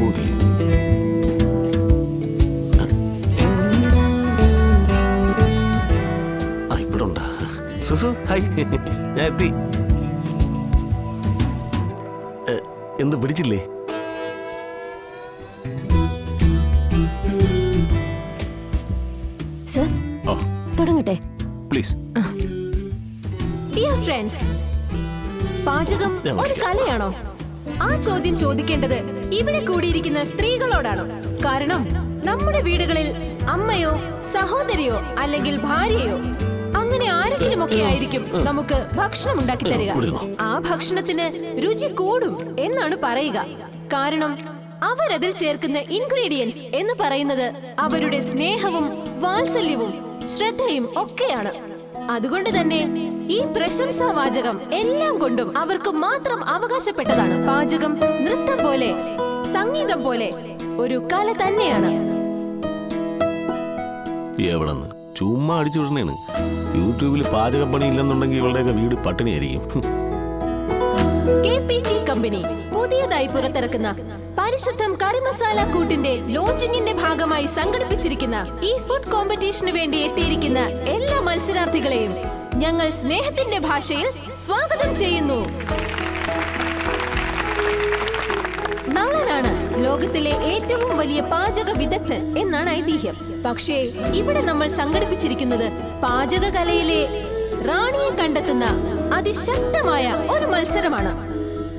പോകത്തില്ലേ? ഇവിടെ ഉണ്ടാ സുസു. ഹായ്, ഞാൻ എത്തി. എന്ത് പിടിച്ചില്ലേ? സർ, തുടങ്ങട്ടെ പ്ലീസ്. ഡിയർ ഫ്രണ്ട്സ്, പാചകം ഒരു കലയാണോ? ആ ചോദ്യം ചോദിക്കേണ്ടത് ഇവിടെ കൂടിയിരിക്കുന്ന സ്ത്രീകളോടാണ്. കാരണം നമ്മുടെ വീടുകളിൽ അമ്മയോ സഹോദരിയോ അല്ലെങ്കിൽ ഭാര്യയോ അങ്ങനെ ആരെങ്കിലും ഒക്കെ ആയിരിക്കും നമുക്ക് ഭക്ഷണം ഉണ്ടാക്കി തരിക. ആ ഭക്ഷണത്തിന് രുചി കൂടും എന്നാണ് പറയുക. കാരണം അവരതിൽ ചേർക്കുന്ന ഇൻഗ്രീഡിയൻസ് എന്ന് പറയുന്നത് അവരുടെ സ്നേഹവും വാത്സല്യവും ശ്രദ്ധയും ഒക്കെയാണ്. അതുകൊണ്ട് തന്നെ ഈ പ്രശംസാവാചകം എല്ലാം കൊണ്ടും അവർക്ക് മാത്രം അവകാശപ്പെട്ടതാണ്. പാചകം നൃത്തം പോലെ, സംഗീതം പോലെ ഒരു കല തന്നെയാണ്. എവിടെന്ന് ചുമ്മാ അടിച്ചു വിടണേണ്. യൂട്യൂബിൽ പാചക പണി ഇല്ലെന്നുണ്ടെങ്കിൽ ഇവളുടെയൊക്കെ വീട് പട്ടിണിയായിരിക്കും. KPT കമ്പനി പുതിയതായി പുറത്തിറക്കുന്ന പരിശുദ്ധം കറി മസാല കൂട്ടിന്റെ ലോഞ്ചിങ്ങിന്റെ ഭാഗമായി സംഘടിപ്പിച്ചിരിക്കുന്ന ഈ ഫുഡ് കോമ്പറ്റീഷന് വേണ്ടി എത്തിയിരിക്കുന്ന എല്ലാ മത്സരാർത്ഥികളെയും ഞങ്ങൾ സ്നേഹത്തിന്റെ ഭാഷയിൽ സ്വാഗതം ചെയ്യുന്നു. നളനാണ് ലോകത്തിലെ ഏറ്റവും വലിയ പാചക വിദഗ്ധൻ എന്നാണ് ഐതിഹ്യം. പക്ഷേ ഇവിടെ നമ്മൾ സംഘടിപ്പിച്ചിരിക്കുന്നത് പാചക കലയിലെ റാണിയെ കണ്ടെത്തുന്ന അതിശക്തമായ ഒരു മത്സരമാണ്.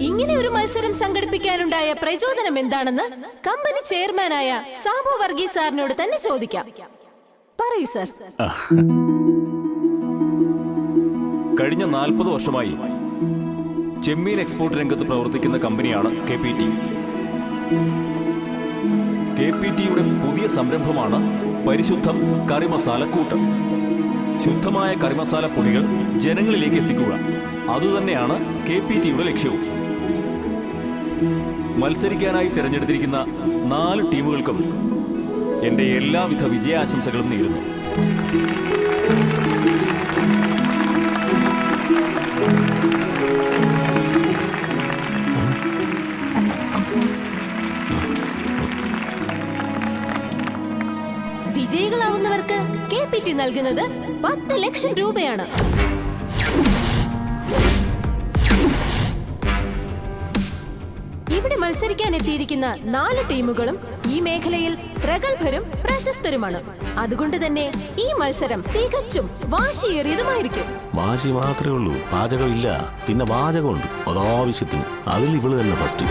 ഇങ്ങനെ ഒരു മത്സരം സംഘടിപ്പിക്കാനുണ്ടായ പ്രചോദനം എന്താണെന്ന് കമ്പനി ചെയർമാനായ സാബു വർഗീസ് സാറിനോട് തന്നെ ചോദിക്കാം. പറയൂ സർ. കഴിഞ്ഞ 40 വർഷമായി ചെമ്മീൻ എക്സ്പോർട്ട് രംഗത്ത് പ്രവർത്തിക്കുന്ന കമ്പനിയാണ് KPT. KPTയുടെ പുതിയ സംരംഭമാണ് പരിശുദ്ധം കറി മസാല കൂട്ട്. ശുദ്ധമായ കറി മസാല പൊടികൾ ജനങ്ങളിലേക്ക് എത്തിക്കുക, അതുതന്നെയാണ് KPTയുടെ ലക്ഷ്യവും. മത്സരിക്കാനായി തിരഞ്ഞെടുത്തിരിക്കുന്ന 4 ടീമുകൾക്കും എൻ്റെ എല്ലാവിധ വിജയാശംസകളും നേരുന്നു. വിജയികളാവുന്നവർക്ക് KPT നൽകുന്നത് 10 ലക്ഷം രൂപയാണ്. ഇവിടെ മത്സരിക്കാൻ എത്തിയിരിക്കുന്ന 4 ടീമുകളും ഈ മേഖലയിൽ പ്രഗത്ഭരും പ്രശസ്തരുമാണ്. അതുകൊണ്ട് തന്നെ ഈ മത്സരം തികച്ചും വാശിയേറിയതുമായിരിക്കും. വാശി മാത്രമേ ഉള്ളൂ, പാചകം ഇല്ല. പിന്നെ വാചകമുണ്ട് അതാവശ്യത്തിന്. അതിൽ ഇവള് തന്നെ ഫസ്റ്റ്.